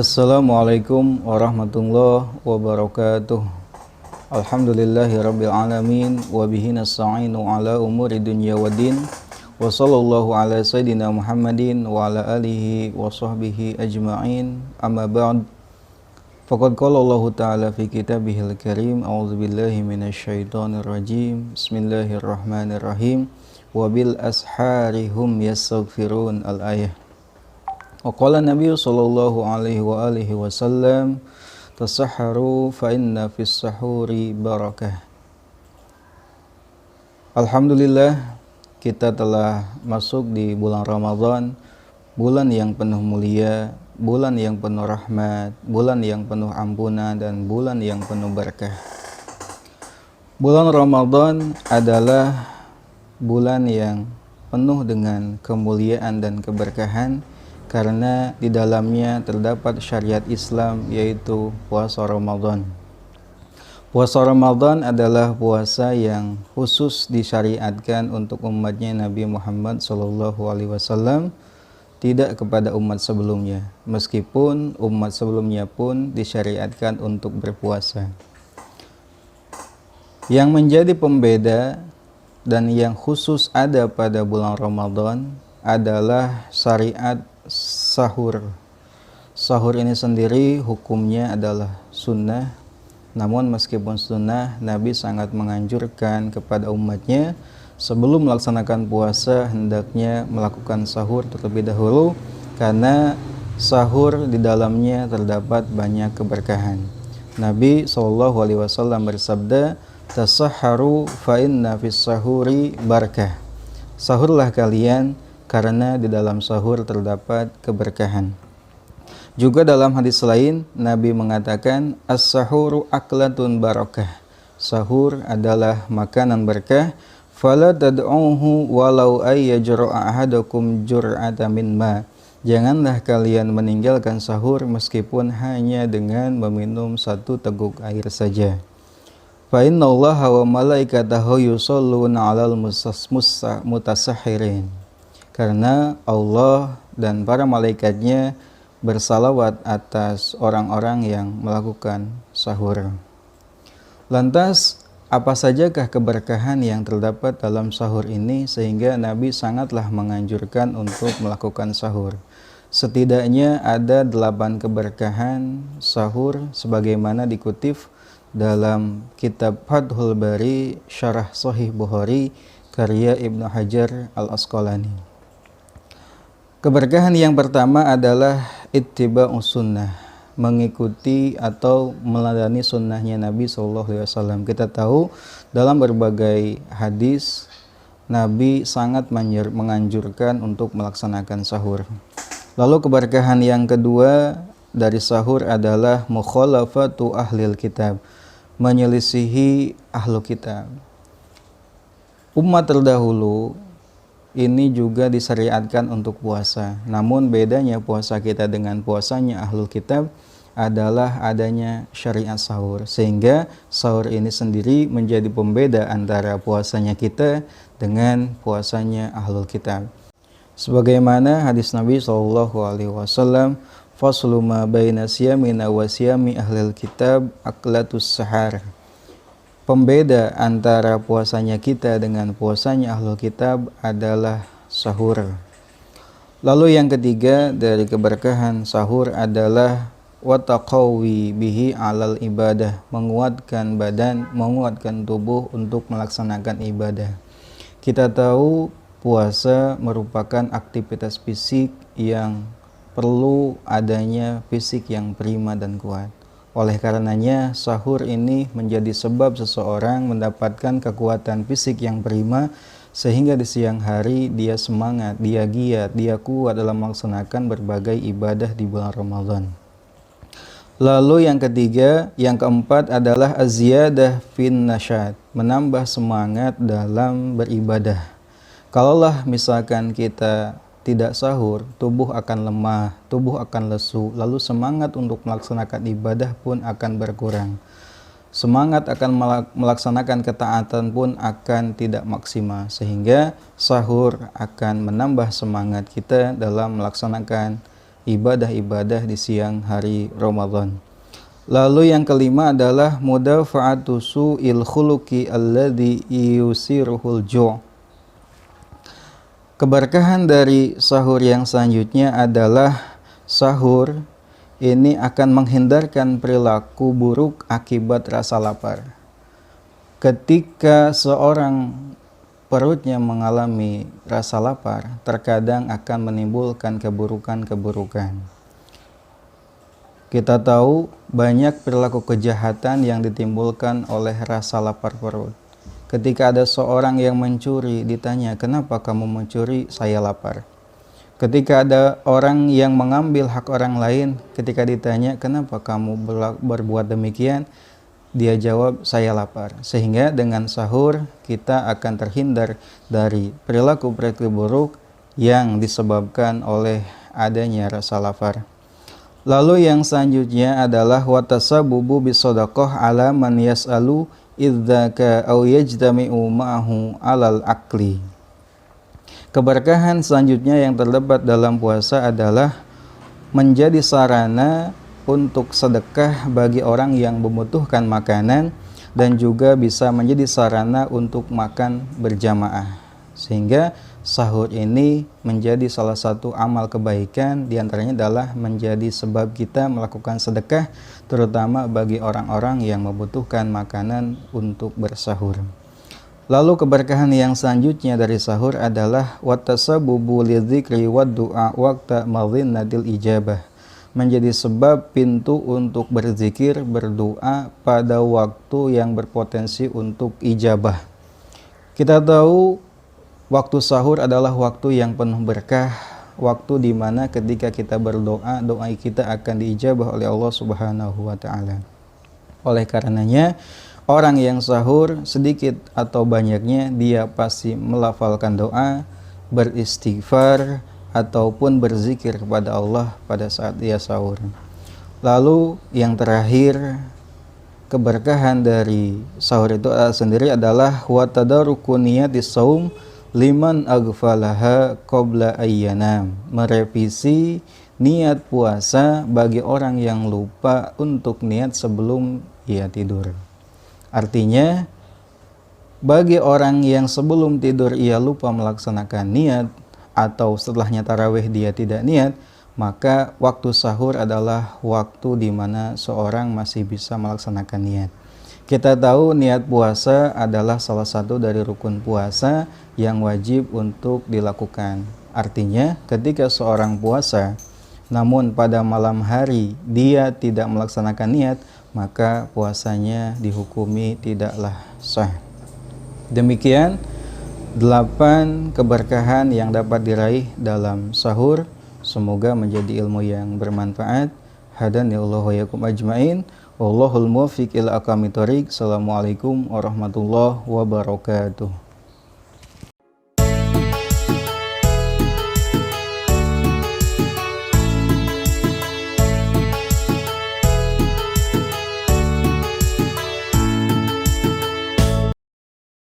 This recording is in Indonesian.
Assalamualaikum warahmatullahi wabarakatuh. Alhamdulillahi rabbil alamin wa bihi nasta'inu ala umuri dunya waddin. Wa sallallahu ala sayyidina Muhammadin wa ala alihi wa sahbihi ajma'in. Amma ba'd. Faqad qala Allah ta'ala fi kitabihil karim. A'udzu billahi minasyaitonir rajim. Bismillahirrahmanirrahim. Wa bil ashari hum yastaghfirun al-ayah. Wa qala Nabi sallallahu alaihi wa alihi wasallam, tasahharu fa inna fis sahuri barakah. Alhamdulillah, kita telah masuk di bulan Ramadan, bulan yang penuh mulia, bulan yang penuh rahmat, bulan yang penuh ampunan, dan bulan yang penuh berkah. Bulan Ramadan adalah bulan yang penuh dengan kemuliaan dan keberkahan, karena di dalamnya terdapat syariat Islam, yaitu puasa Ramadan. Puasa Ramadan adalah puasa yang khusus disyariatkan untuk umatnya Nabi Muhammad SAW, tidak kepada umat sebelumnya, meskipun umat sebelumnya pun disyariatkan untuk berpuasa. Yang menjadi pembeda dan yang khusus ada pada bulan Ramadan adalah syariat sahur. Sahur ini sendiri hukumnya adalah sunnah, namun meskipun sunnah, Nabi sangat menganjurkan kepada umatnya sebelum melaksanakan puasa hendaknya melakukan sahur terlebih dahulu, karena sahur di dalamnya terdapat banyak keberkahan. Nabi SAW bersabda, tasahharu fa inna fis sahuri barakah. Sahurlah kalian, karena di dalam sahur terdapat keberkahan. Juga dalam hadis lain, Nabi mengatakan, as-sahuru aklatun barakah. Sahur adalah makanan berkah. Fala tad'uhu walau ayyajra'a ahadakum jur'ata min ma. Janganlah kalian meninggalkan sahur meskipun hanya dengan meminum satu teguk air saja. Fa innallaha wa malaikatahu yusholluna 'alal mutasahhirin. Karena Allah dan para malaikatnya bersalawat atas orang-orang yang melakukan sahur. Lantas, apa sajakah keberkahan yang terdapat dalam sahur ini sehingga Nabi sangatlah menganjurkan untuk melakukan sahur? Setidaknya ada 8 keberkahan sahur sebagaimana dikutip dalam kitab Fathul Bari Syarah Sahih Bukhari karya Ibnu Hajar Al-Asqalani. Keberkahan yang pertama adalah ittiba'us sunnah, mengikuti atau meladani sunnahnya Nabi SAW. Kita tahu dalam berbagai hadis Nabi sangat menganjurkan untuk melaksanakan sahur. Lalu keberkahan yang kedua dari sahur adalah mukhalafatu ahlil kitab, menyelisihi ahlu kitab. Umat terdahulu ini juga disyariatkan untuk puasa. Namun bedanya puasa kita dengan puasanya ahlul kitab adalah adanya syariat sahur. Sehingga sahur ini sendiri menjadi pembeda antara puasanya kita dengan puasanya ahlul kitab. Sebagaimana hadis Nabi SAW, faslu ma baina siyamina wa siyami ahlil kitab aklatus sahar. Pembeda antara puasanya kita dengan puasanya ahlul kitab adalah sahur. Lalu yang ketiga dari keberkahan sahur adalah wataqawi bihi alal ibadah, menguatkan badan, menguatkan tubuh untuk melaksanakan ibadah. Kita tahu puasa merupakan aktivitas fisik yang perlu adanya fisik yang prima dan kuat. Oleh karenanya, sahur ini menjadi sebab seseorang mendapatkan kekuatan fisik yang prima, sehingga di siang hari dia semangat, dia giat, dia kuat dalam melaksanakan berbagai ibadah di bulan Ramadan. Lalu yang ketiga, yang keempat adalah az-ziyadah fin nasyat, menambah semangat dalam beribadah. Kalaulah misalkan kita tidak sahur, tubuh akan lemah, tubuh akan lesu, lalu semangat untuk melaksanakan ibadah pun akan berkurang. Semangat akan melaksanakan ketaatan pun akan tidak maksimal, sehingga sahur akan menambah semangat kita dalam melaksanakan ibadah-ibadah di siang hari Ramadan. Lalu yang kelima adalah mudafa'atu su'il khuluqi alladhi yusiruhul ju'. Keberkahan dari sahur yang selanjutnya adalah sahur ini akan menghindarkan perilaku buruk akibat rasa lapar. Ketika seorang perutnya mengalami rasa lapar, terkadang akan menimbulkan keburukan-keburukan. Kita tahu banyak perilaku kejahatan yang ditimbulkan oleh rasa lapar perut. Ketika ada seorang yang mencuri, ditanya, "Kenapa kamu mencuri?" "Saya lapar." Ketika ada orang yang mengambil hak orang lain, ketika ditanya, "Kenapa kamu berbuat demikian?" Dia jawab, "Saya lapar." Sehingga dengan sahur kita akan terhindar dari perilaku-perilaku buruk yang disebabkan oleh adanya rasa lapar. Lalu yang selanjutnya adalah watasabubu bisodakoh ala man yas'alu idzaka au yajtami'u ma'ahu alal akli. Keberkahan selanjutnya yang terdapat dalam puasa adalah menjadi sarana untuk sedekah bagi orang yang membutuhkan makanan dan juga bisa menjadi sarana untuk makan berjamaah. Sehingga sahur ini menjadi salah satu amal kebaikan, diantaranya adalah menjadi sebab kita melakukan sedekah terutama bagi orang-orang yang membutuhkan makanan untuk bersahur. Lalu keberkahan yang selanjutnya dari sahur adalah wattasabubu lidzikri waddu'a waqta madhinnatil ijabah, menjadi sebab pintu untuk berzikir, berdoa pada waktu yang berpotensi untuk ijabah. Kita tahu waktu sahur adalah waktu yang penuh berkah, waktu di mana ketika kita berdoa, doa kita akan diijabah oleh Allah Subhanahu wa taala. Oleh karenanya, orang yang sahur sedikit atau banyaknya dia pasti melafalkan doa, beristighfar ataupun berzikir kepada Allah pada saat dia sahur. Lalu yang terakhir, keberkahan dari sahur itu sendiri adalah wa tadaruku niyatis shaum liman aghfalaha qabla ayyanam, merevisi niat puasa bagi orang yang lupa untuk niat sebelum ia tidur. Artinya bagi orang yang sebelum tidur ia lupa melaksanakan niat atau setelahnya tarawih dia tidak niat, maka waktu sahur adalah waktu di mana seorang masih bisa melaksanakan niat. Kita tahu niat puasa adalah salah satu dari rukun puasa yang wajib untuk dilakukan. Artinya ketika seorang puasa namun pada malam hari dia tidak melaksanakan niat, maka puasanya dihukumi tidaklah sah. Demikian 8 keberkahan yang dapat diraih dalam sahur. Semoga menjadi ilmu yang bermanfaat. Hadani Allah wa yakum ajmain. Wallahul muwaffiq ila aqwamit thoriq. Assalamualaikum warahmatullahi wabarakatuh.